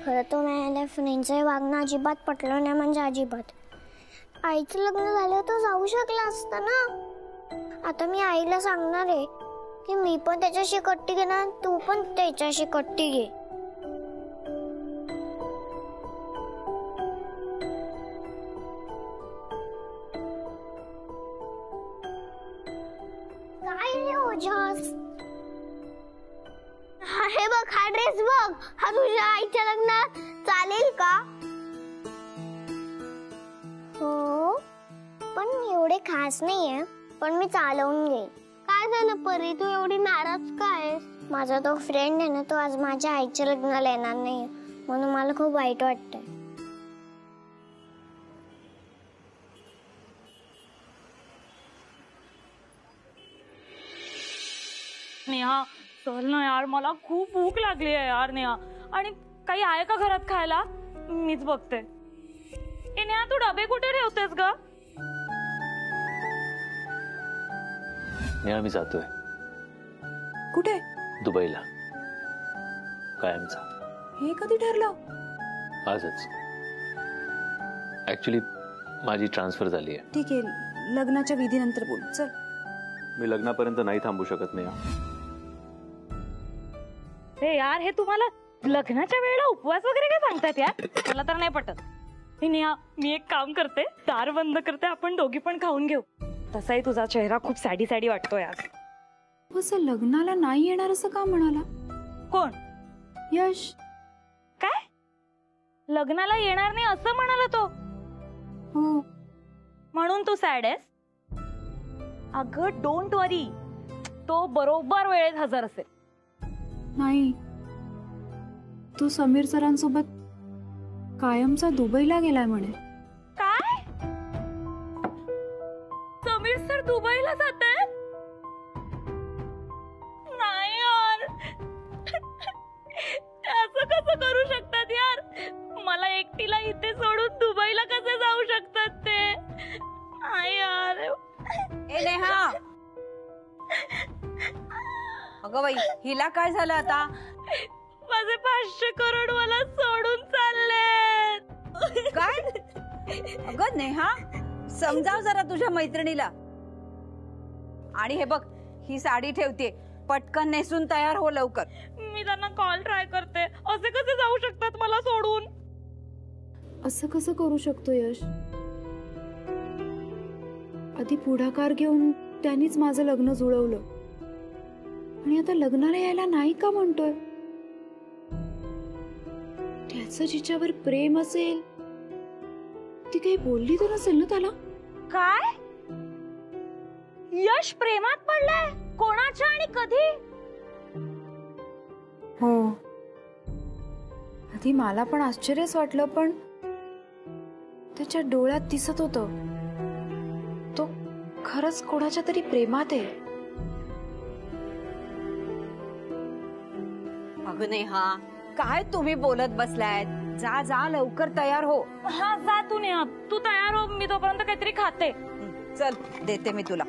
खरं तर मला फ्रेंडचं वागणं अजिबात पटलं नाही, म्हणजे अजिबात. आईचं लग्न झालं तर जाऊ शकलं असतं ना. आता मी आईला सांगणार आहे की मी पण त्याच्याशी कट्टी घेणार, तू पण त्याच्याशी कट्टी घे. काय रे ओजस, हे बघ, हा ड्रेस बघ, हा तुझ्या आईच्या लग्नात चालेल का? हो, पण एवढे खास नाहीये, पण मी चालवून घेईन. काय झालं परी, तू एवढी नाराज का आहेस? माझा तो फ्रेंड आहे ना, तो आज माझ्या आईच्या लग्नाला येणार नाही, म्हणून मला खूप वाईट वाटतंय. नेहा चल ना यार, मला खूप भूक लागली आहे यार नेहा. आणि काही आहे का घरात खायला? मीच बघते. ए नेहा, तू डबे कुठे ठेवतेस ग? नेहा मी जातोय. कुठे? दुबईला, कायमचा. हे कधी ठरलं? आजच. ऍक्च्युली माझी ट्रान्सफर झाली आहे. ठीक आहे, लग्नाच्या विधीनंतर बोल. चल. मी लग्नापर्यंत नाही थांबू शकत नेहा. हे यार, हे तुम्हाला लग्नाच्या वेळेला उपवास वगैरे काय सांगतात यार? मला तर नाही पटत. हे नेहा, मी एक काम करते, दार बंद करते, आपण दोघी पण खाऊन घेऊ. तसाही तुझा चेहरा खूप सॅडी सॅडी वाटतोय आज. असं लग्नाला नाही येणार असं का म्हणाला? कोण? यश. काय? लग्नाला येणार नाही असं म्हणाला तो? हो. म्हणून तू सॅड आहेस? अगं डोंट वरी, तो बरोबर वेळेत हजर असेल. नाही, तू समीर सरांसोबत कायमचा दुबईला गेलाय म्हणे. काय? समीर सर दुबईला जातायत? नाही यार, असं कसं करू शकतात यार? मला एकटीला इथे सोडून दुबईला कसे जाऊ शकतात ते? नाही यार. ए नेहा, अगं बाई, हिला काय झालं आता? माझे 500 करोड मला सोडून चालले. काय? अगं नेहा, समजाव जरा तुझ्या मैत्रिणीला. आणि हे बघ, ही साडी ठेवते, पटकन नेसून तयार हो लवकर. मी त्यांना कॉल ट्राय करते. असे कसे जाऊ शकतात मला सोडून? असं कसं करू शकतो यश? आधी पुढाकार घेऊन त्यांनीच माझं लग्न जुळवलं, आणि आता लग्नाला यायला नाही का म्हणतोय? त्याचं जिच्यावर प्रेम असेल, ती काही बोलली तर नसेल ना त्याला? काय? यश प्रेमात पडलाय? कोणाच्या आणि कधी? हो, आधी मला पण आश्चर्यच वाटलं, पण त्याच्या डोळ्यात दिसत होतं तो खरंच कोणाच्या तरी प्रेमात आहे. अगं नेहा, काय तुम्ही बोलत बसलाय? जा जा लवकर तयार हो. हा जा तू नेहा, तू तयार हो, मी तोपर्यंत काहीतरी खाते. चल, देते मी तुला.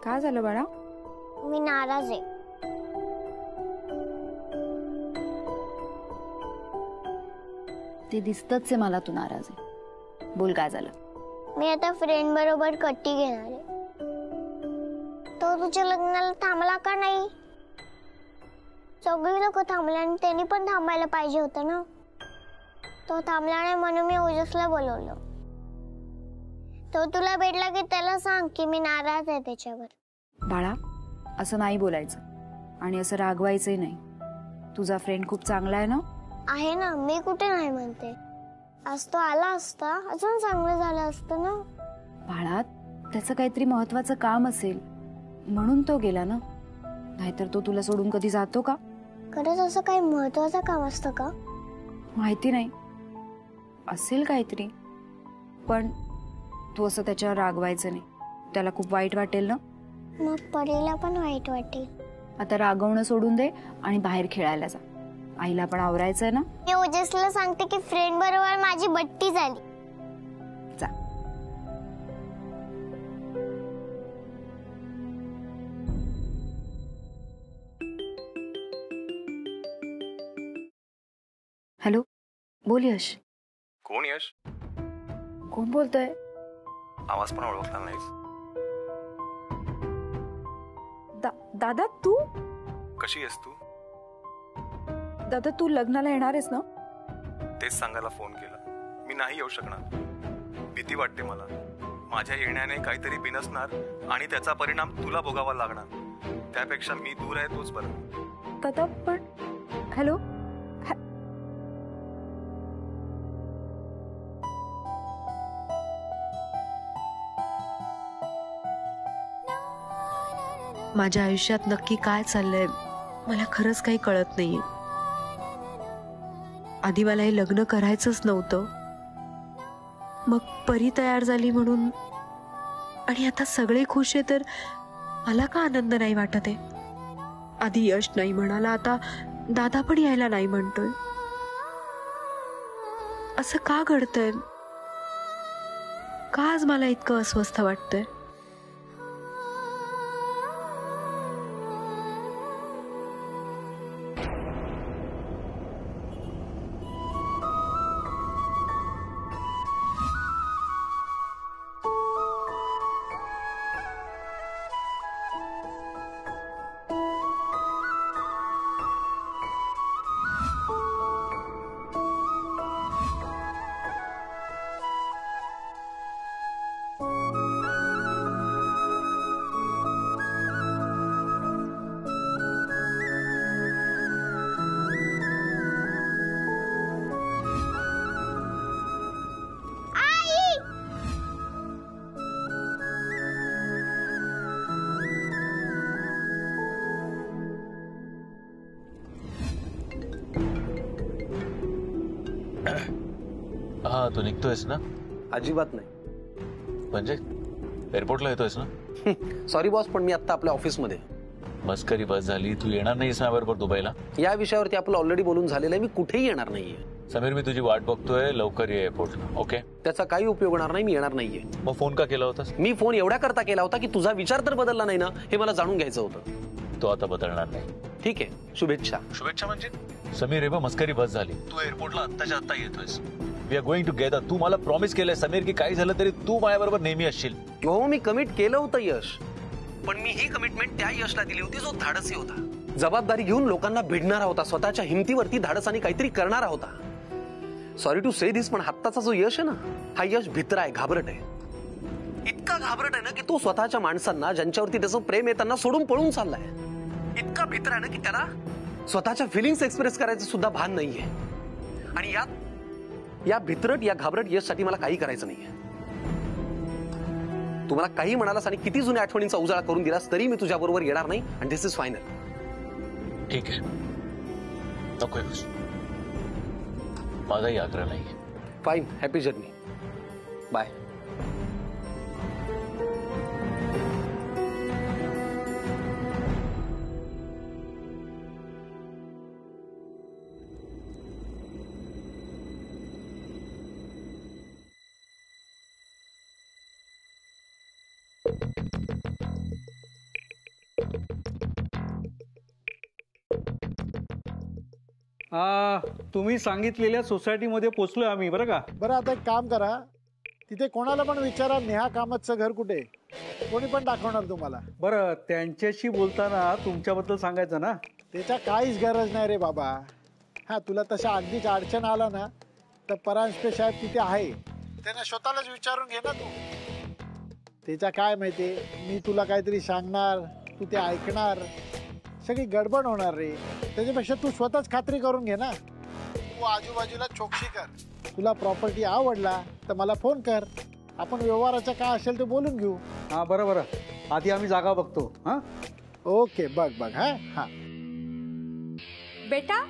काय झालं बाळा? मी नाराज आहे. ते दिसतच आहे मला तू नाराज आहे. बोल, काय झालं? मी आता फ्रेंड बरोबर कट्टी घेणार आहे. तो तुझ्या लग्नाला थांबला का नाही? सगळी लोक थांबले आणि त्यांनी पण थांबायला पाहिजे होतं ना. तो थांबला नाही म्हणून मी ओजसला बोलवलं. तो तुला भेटला की त्याला सांग की मी नाराज आहे त्याच्यावर. बाळा, असं नाही बोलायचं आणि असं रागवायचंही नाही. तुझा फ्रेंड खूप चांगला आहे ना? आहे ना, मी कुठे नाही म्हणते. आज तो आला असता अजून चांगलं झालं असतं ना. बाळा, त्याचं काहीतरी महत्वाचं काम असेल म्हणून तो गेला ना, नाहीतर तो तुला सोडून कधी जातो का? खरंच असं काही महत्वाचं काम असतं का? माहिती नाही, असेल काहीतरी, पण तू असं त्याच्यावर रागवायचं नाही. त्याला खूप वाईट वाटेल ना. मग परीला पण वाईट वाटेल. आता रागवणं सोडून दे आणि बाहेर खेळायला जा. आईला पण आवरायचंय ना. मी ओजसला सांगते की फ्रेंड बरोबर माझी बट्टी झाली. जा. हॅलो, बोल यश. कोण यश? कोण बोलतोय? आवाज पण ओळखला नाहीस. दादा तू? कशी आहेस तू? दादा तू लग्नाला येणार आहेस ना? तेच सांगायला फोन केला. मी नाही येऊ शकणार. भीती वाटते मला. माझ्या येण्याने काहीतरी बिनसणार आणि त्याचा परिणाम तुला भोगावा लागणार. त्यापेक्षा मी दूर आहे तोच बरं. दादा पण हॅलो. माझ्या आयुष्यात नक्की काय चाललंय मला खरंच काही कळत नाहीये. आधी मला हे लग्न करायचंच नव्हतं, मग परी तयार झाली म्हणून, आणि आता सगळे खुश आहे तर मला का आनंद नाही वाटत आहे. आधी यश नाही म्हणाला, आता दादा पण यायला नाही म्हणतोय. असं का घडतंय? का आज मला इतकं अस्वस्थ वाटतंय? हा, तू निघतोयस ना? अजिबात नाही. म्हणजे एअरपोर्टला येतोयस ना? सॉरी बॉस, पण मी आता आपल्या ऑफिसमध्ये. मस्करी बस झाली. तू येणार नाहीस ना बरोबर दुबईला? या विषयावरती आपलं ऑलरेडी बोलून झालेलं आहे. मी कुठेही येणार नाहीये. समीर, मी तुझी वाट बघतोय. लवकर ये एअरपोर्टला. ओके? त्याचा काही उपयोग होणार नाही. मी येणार नाहीये. मग फोन का केला होतास? मी फोन एवढ्या करता केला होता की तुझा विचार तर बदलला नाही ना, हे मला जाणून घ्यायचं होतं. तो आता बदलणार नाही. ठीक आहे, शुभेच्छा. शुभेच्छा म्हणजे? समीर, हे बघ, मस्करी बस झाली. तू एअरपोर्टला आत्ताच्या आत्ता येतोयस. We are going together. तू मला प्रॉमिस केलंय समीर की काही झालं तरी तू माझ्याबरोबर नेहमी असशील. हो, मी कमिट केलं होतं यश, पण मी ही कमिटमेंट त्या यशला दिली होती जो धाडसी होता, जबाबदारी घेऊन लोकांना भिडणारा होता, स्वतःच्या हिमतीवरती धाडसाने काहीतरी करणारा होता. सॉरी टू से दिस, पण आत्ताचा जो यश आहे ना, हा यश भित्रा आहे, घाबरट आहे. इतका घाबरट आहे ना की तो स्वतःच्या माणसांना, ज्यांच्यावरती त्याचं प्रेम आहे, त्यांना सोडून पळून चाललाय. इतका भित्रा आहे ना की त्याला स्वतःच्या फिलिंग्स एक्सप्रेस करायचं सुद्धा भान नाहीये. आणि या भित्रट, या घाबरट यशसाठी मला काही करायचं नाहीये. तू मला काही म्हणालास आणि किती जुन्या आठवणींचा उजाळा करून दिलास तरी मी तुझ्या बरोबर येणार नाही. आणि दिस इज फायनल. ठीक आहे, नको येऊस. माझाही आग्रह नाहीये. Fine, happy journey, bye. तुम्ही सांगितलेल्या सोसायटीमध्ये पोहोचलोय आम्ही. बरं का? बरं, आता एक काम करा, तिथे कोणाला पण विचारा नेहा कामतचं घर कुठे, कोणी पण दाखवणार तुम्हाला. बरं, त्यांच्याशी बोलताना तुमच्याबद्दल सांगायचं ना. त्याच्या काहीच गरज नाही रे बाबा. हा, तुला तशा अगदीच अडचण आला ना तर परांजपे साहेब तिथे आहे, त्यांना स्वतःलाच विचारून घे ना तू. त्याच्या काय माहिती, मी तुला काहीतरी सांगणार, तू ते ऐकणार, सगळी गडबड होणार रे. त्याच्यापेक्षा तू स्वतःच खात्री करून घे ना. तू आजूबाजूला चौकशी कर. तुला प्रॉपर्टी आवडला तर मला फोन कर, आपण व्यवहाराचं काय असेल ते बोलून घेऊ. हा, बरं, आधी आम्ही जागा बघतो. हा, ओके, बघ. हा हा. बेटा,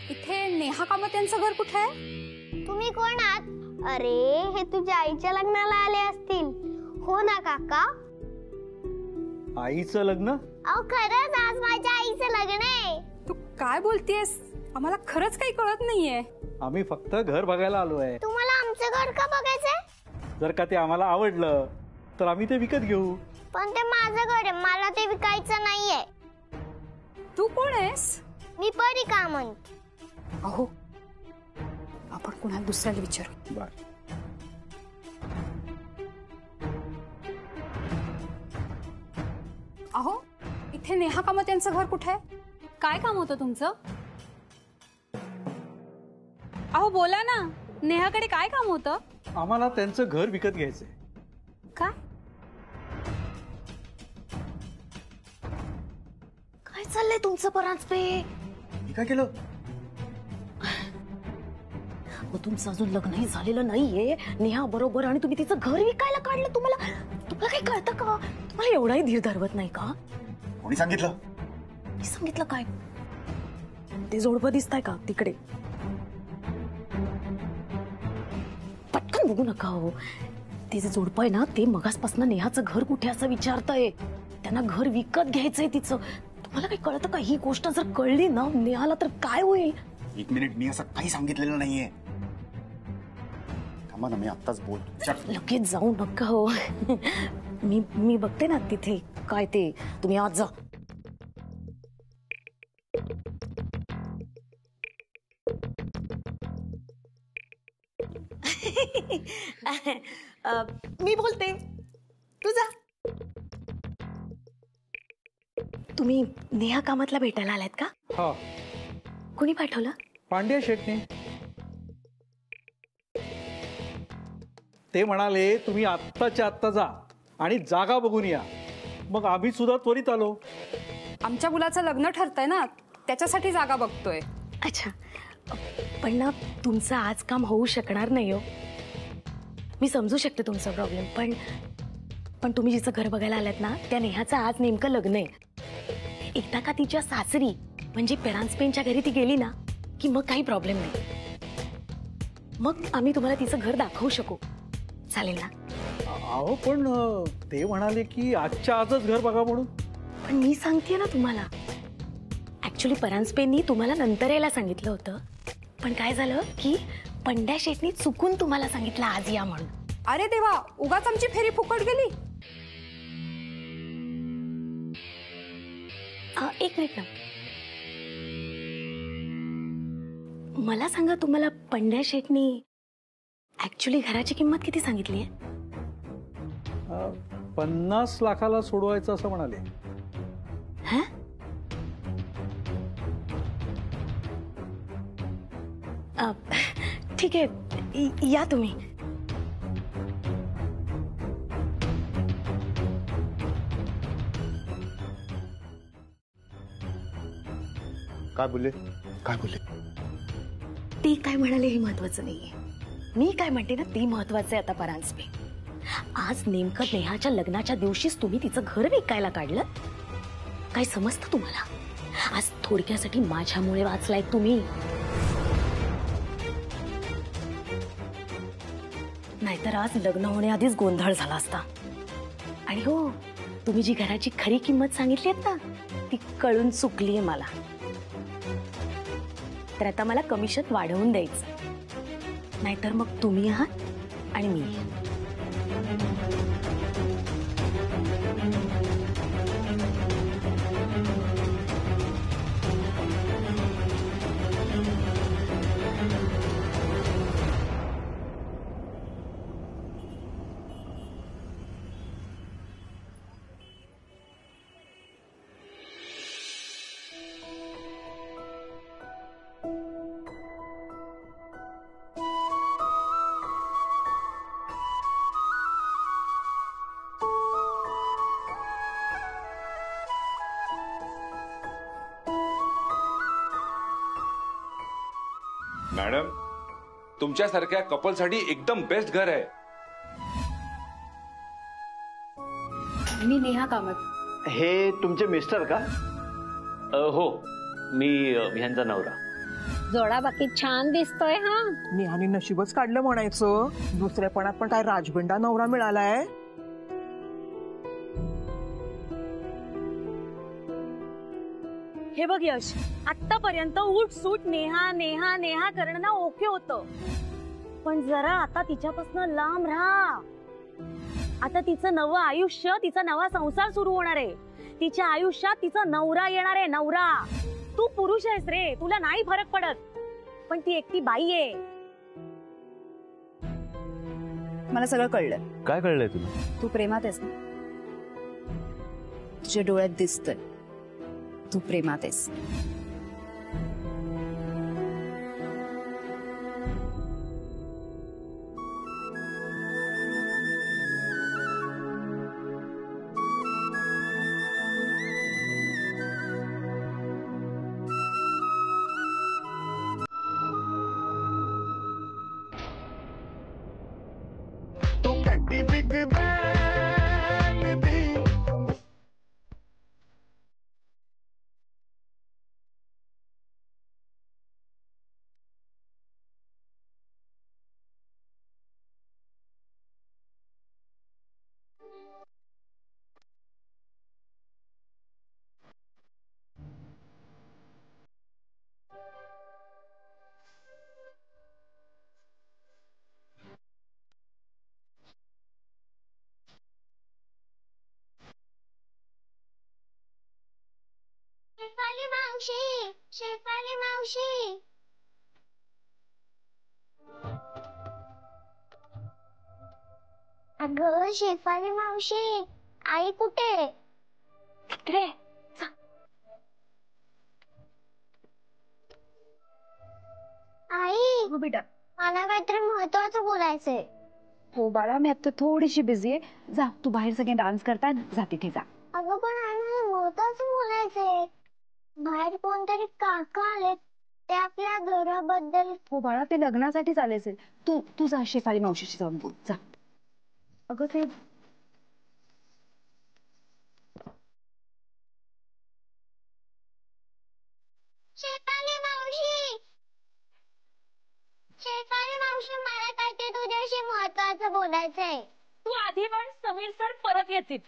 इथे नेहा कामत यांचं घर कुठे आहे? तुम्ही कोण आहात? अरे, हे तुझ्या आईच्या लग्नाला आले असतील, हो ना काका? आईचं लग्न? अहो खरंच आज माझ्या आईचं लग्न आहे. तू काय बोलतेस? आम्हाला खरंच काही कळत नाहीये. आम्ही फक्त घर बघायला आलोय. तुम्हाला आमचं घर का बघायचंय? जर का ते आम्हाला आवडलं तर आम्ही ते विकत घेऊ. पण ते माझं घर आहे, मला ते विकायचं नाहीये. तू कोण आहेस? मी परी कामत. अहो आपण कुणाला दुसऱ्याला विचारू. बर. अहो इथे नेहा कामत यांचं घर कुठे आहे? काय काम होतं तुमचं? अहो बोला ना, नेहाकडे काय काम होतं? आम्हाला त्यांचं घर विकत घ्यायचंय. काय काय चाललंय तुमचं परांजपे? मी काय केलं? तुमचं अजून लग्नही झालेलं नाहीये नेहा बरोबर आणि तुम्ही तिचं घर विकायला काढलं. तुम्हाला काही कळतं का? तुम्हाला एवढाही धीर धरवत नाही का? कोणी सांगितलं? मी सांगितलं काय? ते जोडपं दिसतंय का तिकडे? पटकन बघू नका हो. ते जे जोडपं आहे ना ते मगासपासून नेहाचं घर कुठे असं विचारतंय. त्यांना घर विकत घ्यायचंय तिचं. तुम्हाला काही कळतं का? ही गोष्ट जर कळली ना नेहाला तर काय होईल? एक मिनिट, मी असं काही सांगितलेलं नाहीये. थांबा ना, मी आत्ताच बोलतो. लगेच जाऊ नका हो. मी बघते ना तिथे काय ते. तुम्ही आज जा. मी बोलते, तू जा. तुम्ही नेहा कामतला भेटायला आलात का? हा. कोणी पाठवलं? पांड्या शेटने. ते म्हणाले तुम्ही आत्ताच्या आत्ता जा आणि जागा बघून या. मग आम्ही सुद्धा त्वरित आलो. आमच्या मुलाचं लग्न ठरतंय ना, त्याच्यासाठी जागा बघतोय. अच्छा, पण ना तुमचं आज काम होऊ शकणार नाही हो. मी समजू शकते तुमचा प्रॉब्लेम, पण तुम्ही जिचं घर बघायला आलात ना त्या नेहाचं आज नेमकं लग्न आहे. एकदा का तिच्या सासरी म्हणजे पेरांजपेंच्या घरी ती गेली ना की मग काही प्रॉब्लेम नाही. मग आम्ही तुम्हाला तिचं घर दाखवू शकू. चालेल ना? अहो पण ते म्हणाले की आजच्या आजच घर बघा म्हणून. पण मी सांगते ना तुम्हाला, ऍक्च्युली परांजपेंनी तुम्हाला नंतर यायला सांगितलं होतं. पण काय झालं की पंड्या शेटनी चुकून तुम्हाला सांगितलं आज या म्हणून. अरे देवा, उगाच आमची फेरी फुकट गेली. एक मिनिट ना, मला सांगा तुम्हाला पंड्या शेटनी ऍक्च्युली घराची किंमत किती सांगितली आहे? 50 लाखाला सोडवायचं असं म्हणाले. ठीक आहे, या तुम्ही. काय बोलले? काय बोलले? ती काय म्हणाले हे महत्वाचं नाहीये. मी काय म्हणते ना ती महत्वाचं आहे आता परांजपे. आज नेमकं नेहाच्या लग्नाच्या दिवशीच तुम्ही तिचं घर विकायला काढलं. काय समजतं तुम्हाला? आज थोडक्यासाठी माझ्यामुळे वाचलाय तुम्ही. नाहीतर आज लग्न होण्याआधीच गोंधळ झाला असता. आणि हो, तुम्ही जी घराची खरी किंमत सांगितली आहे ना ती कळून चुकलीये मला. तर आता मला कमिशन वाढवून द्यायचं, नाहीतर मग तुम्ही आहात आणि मी. मॅडम, तुमच्यासारख्या कपलसाठी एकदम बेस्ट घर आहे. मी नेहा कामत. हे तुमचे मिस्टर का? हो, मी ह्यांचा नवरा. जोडा बाकी छान दिसतोय. हा, नेहाने नशीबच काढलं म्हणायचं. दुसऱ्यापणात पण काय राजगंडा नवरा मिळालाय. हे बघ यश, आतापर्यंत उठ सूट नेहा नेहा नेहा करणं ना ओके होतं, पण जरा आता तिच्यापासून लांब राहा. आता तिचं नवं आयुष्य, तिचा नवा संसार सुरू होणार आहे. तिच्या आयुष्यात तिचा नवरा येणार आहे. नवरा. तू पुरुष आहेस रे, तुला नाही फरक पडत, पण ती एकटी बाई आहे. मला सगळं कळलं. काय कळलंय तुला? तू प्रेमात आहेस ना? तुझ्या डोळ्यात दिसतंय तू प्रेमात आहेस. शेफाली मावशी, शेफाली मावशी. अगं शेफाली मावशी, आई कुठे? इकडे आई. हो बेटा. मला काहीतरी महत्वाचं बोलायचंय. हो बाळा, मी आता थोडीशी बिझी आहे. जा, तू बाहेर सगळे डान्स करतायत, जा तिथे जा. अगं पण आई मला महत्वाचं बोलायचंय. बाहेर कोणतरी काका आले, ते आपल्या घराबद्दल. हो बाळा, ते लग्नासाठी चालले असेल. तू जा शेफाली मावशीशी जाऊन बोल, जा. अगं ते शेफाली मावशी, शेफाली मावशी, मला काहीतरी तुझ्याशी महत्वाचं बोलायचंय. तू आधी पण समीर सर परत येतील.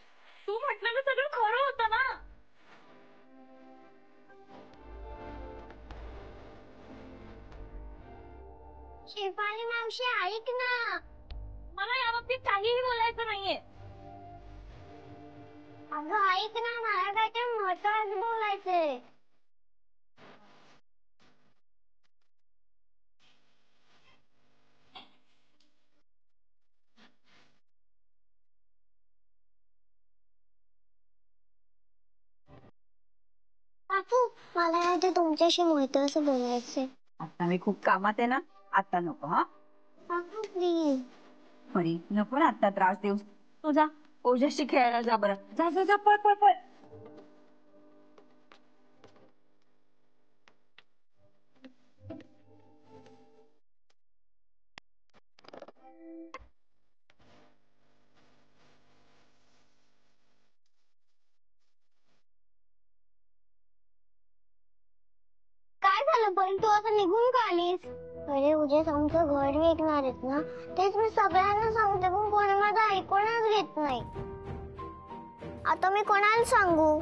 तू म्हटलं सगळं खरं होतं ना. शेफाली मावशी ऐक ना. मला या बाबतीत काहीही बोलायचं नाहीये. अगं ऐक ना, मला काहीतरी महत्वाचं बोलायचंय. बापू, मला आता तुमच्याशी महत्वाचं बोलायचंय. आता मी खूप कामात आहे ना, आता नको. हा बापू प्लीज. बरी नको ना आता त्रास देऊ. तू जा ओझ्याशी खेळायला जा बरं. जा जा जा, पळ पळ पळ. काय झालं पण तू असं निघून का आलीस? अरे उद्याच आमचं घर विकणार आहेत ना, तेच मी सगळ्यांना सांगते, पण कोणी माझं ऐकूनच घेत नाही. आता मी कोणाला सांगू?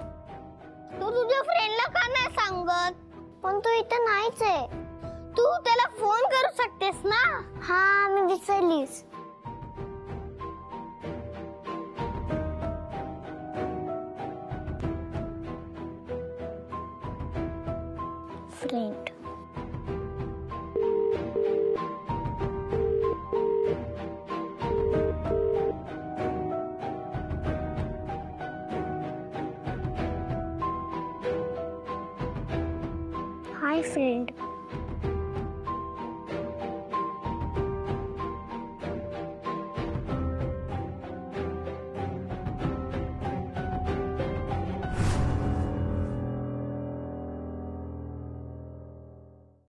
तू तुझ्या फ्रेंडला का नाही सांगत? पण तू इथं नाहीच आहे. तू त्याला फोन करू शकतेस ना. हा, मी विसरलीस. फ्रेंड. Hi friend.